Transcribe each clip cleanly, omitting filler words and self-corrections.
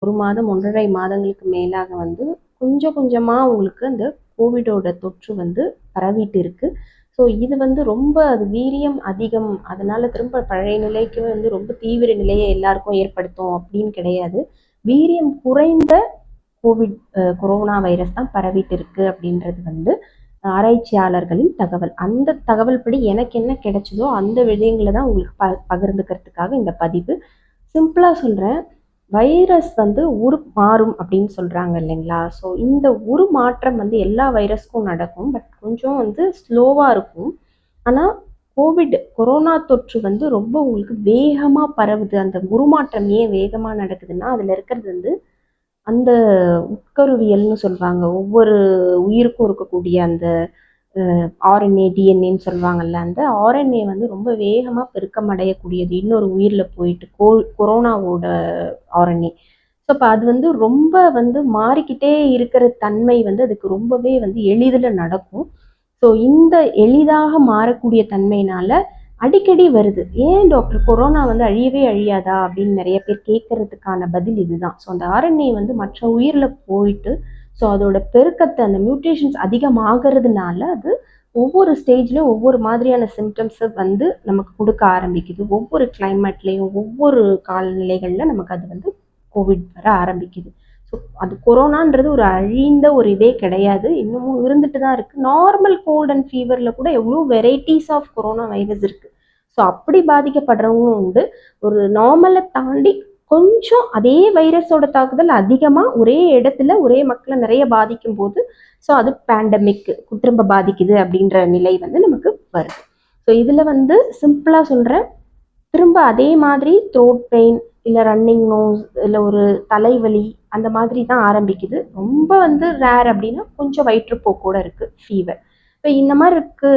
1 மாதம் 1 1/2 மாதங்களுக்கு மேலாக வந்து கொஞ்சம் கொஞ்சமா உங்களுக்கு அந்த கோவிடோட தொற்று வந்து பரவிட்டு இருக்கு. ஸோ இது வந்து ரொம்ப அது வீரியம் அதிகம். அதனால திரும்ப பழைய நிலைக்கு வந்து ரொம்ப தீவிர நிலையை எல்லாருக்கும் ஏற்படுத்தும் அப்படின்னு கிடையாது. வீரியம் குறைந்த கொரோனா வைரஸ் தான் பரவிட்டு இருக்கு அப்படின்றது வந்து ஆராய்ச்சியாளர்களின் தகவல். அந்த தகவல் படி எனக்கு என்ன கிடைச்சதோ அந்த விடயங்கள தான் உங்களுக்கு பகிர்ந்துக்கிறதுக்காக இந்த பதிவு. சிம்பிளா சொல்றேன். வைரஸ் வந்து மாறும் அப்படின்னு சொல்றாங்க இல்லைங்களா? ஸோ இந்த மாற்றம் வந்து எல்லா வைரஸ்க்கும் நடக்கும். பட் கொஞ்சம் வந்து ஸ்லோவா இருக்கும். ஆனா கொரோனா தொற்று வந்து ரொம்ப உங்களுக்கு வேகமா பரவுது. அந்த உருமாற்றம் ஏன் வேகமா நடக்குதுன்னா, அதுல இருக்கிறது வந்து அந்த உட்கருவியல்னு சொல்வாங்க. ஒவ்வொரு உயிருக்கும் இருக்கக்கூடிய அந்த ஆர்என்ஏ, டிஎன்ஏன்னு சொல்லுவாங்கல்ல. அந்த ஆர்என்ஏ வந்து ரொம்ப வேகமா பெருக்கம் அடையக்கூடியது. இன்னொரு உயிர்ல போயிட்டு கொரோனாவோட ஆர்என்ஏ. ஸோ அப்ப அது வந்து ரொம்ப வந்து மாறிக்கிட்டே இருக்கிற தன்மை வந்து அதுக்கு ரொம்பவே வந்து எளிதில நடக்கும். ஸோ இந்த எளிதாக மாறக்கூடிய தன்மையினால அடிக்கடி வருது. ஏன் டாக்டர் கொரோனா வந்து அழியவே அழியாதா? அப்படின்னு நெறைய பேர் கேட்கறதுக்கான பதில் இதுதான். ஸோ அந்த ஆர்என்ஏ வந்து மற்ற உயிர்ல போயிட்டு, ஸோ அதோட பெருக்கத்த அந்த மியூட்டேஷன்ஸ் அதிகமாகறதுனால அது ஒவ்வொரு ஸ்டேஜ்லயும் ஒவ்வொரு மாதிரியான சிம்ப்டம்ஸ வந்து நமக்கு குடுக்க ஆரம்பிக்குது. ஒவ்வொரு கிளைமேட்லயும், ஒவ்வொரு காலநிலைகள்ல நமக்கு அது வந்து கோவிட் வர ஆரம்பிக்குது. ஸோ அது கொரோனான்றது ஒரு அழிந்த ஒரு இதே கிடையாது. இன்னமும் இருந்துட்டு தான் இருக்கு. நார்மல் கோல்ட் அண்ட் ஃபீவர்ல கூட எவ்வளோ வெரைட்டிஸ் ஆஃப் கொரோனா வைரஸ் இருக்கு. ஸோ அப்படி பாதிக்கப்படுறவங்களும் உண்டு. ஒரு நார்மலை தாண்டி கொஞ்சம் அதே வைரஸோட தாக்குதல் அதிகமா ஒரே இடத்துல ஒரே மக்களை நிறைய பாதிக்கும் போது ஸோ அது பேண்டமிக் திரும்ப பாதிக்குது அப்படின்ற நிலை வந்து நமக்கு வருது. ஸோ இதுல வந்து சிம்பிளா சொல்றேன். திரும்ப அதே மாதிரி த்ரோட் பெயின் இல்லை ரன்னிங் நோஸ் இல்லை ஒரு தலைவலி அந்த மாதிரி தான் ஆரம்பிக்குது. ரொம்ப வந்து ரேர் அப்படின்னா கொஞ்சம் வயிற்றுப்போக்கோட இருக்கு, ஃபீவர். இப்போ இந்த மாதிரி இருக்கு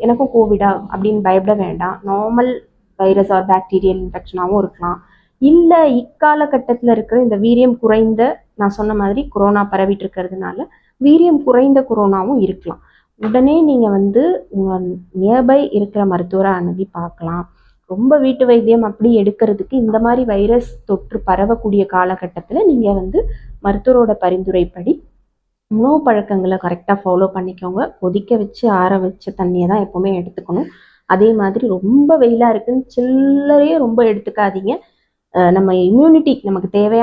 எனக்கும் கோவிடா அப்படின்னு பயப்பட வேண்டாம். நார்மல் வைரஸ் ஆர் பாக்டீரியல் இன்ஃபெக்ஷனாகவும் இருக்கலாம். இல்லை இக்காலகட்டத்தில் இருக்கிற இந்த வீரியம் குறைந்த நான் சொன்ன மாதிரி கொரோனா பரவிட்டு இருக்கிறதுனால வீரியம் குறைந்த கொரோனாவும் இருக்கலாம். உடனே நீங்கள் வந்து உங்கள் நியர்பை இருக்கிற மருத்துவரை அணுகி பார்க்கலாம். ரொம்ப வீட்டு வைத்தியம் அப்படி எடுக்கிறதுக்கு இந்த மாதிரி வைரஸ் தொற்று பரவக்கூடிய காலகட்டத்தில் நீங்கள் வந்து மருத்துவரோட பரிந்துரைப்படி உணவு பழக்கங்களை கரெக்டாக ஃபாலோ பண்ணிக்கோங்க. கொதிக்க வச்சு ஆற வச்ச தண்ணியை தான் எப்போவுமே எடுத்துக்கணும். அதே மாதிரி ரொம்ப வெயிலாக இருக்குன்னு சில்லறையே ரொம்ப எடுத்துக்காதீங்க. நம்ம இம்யூனிட்டி நமக்கு தேவையான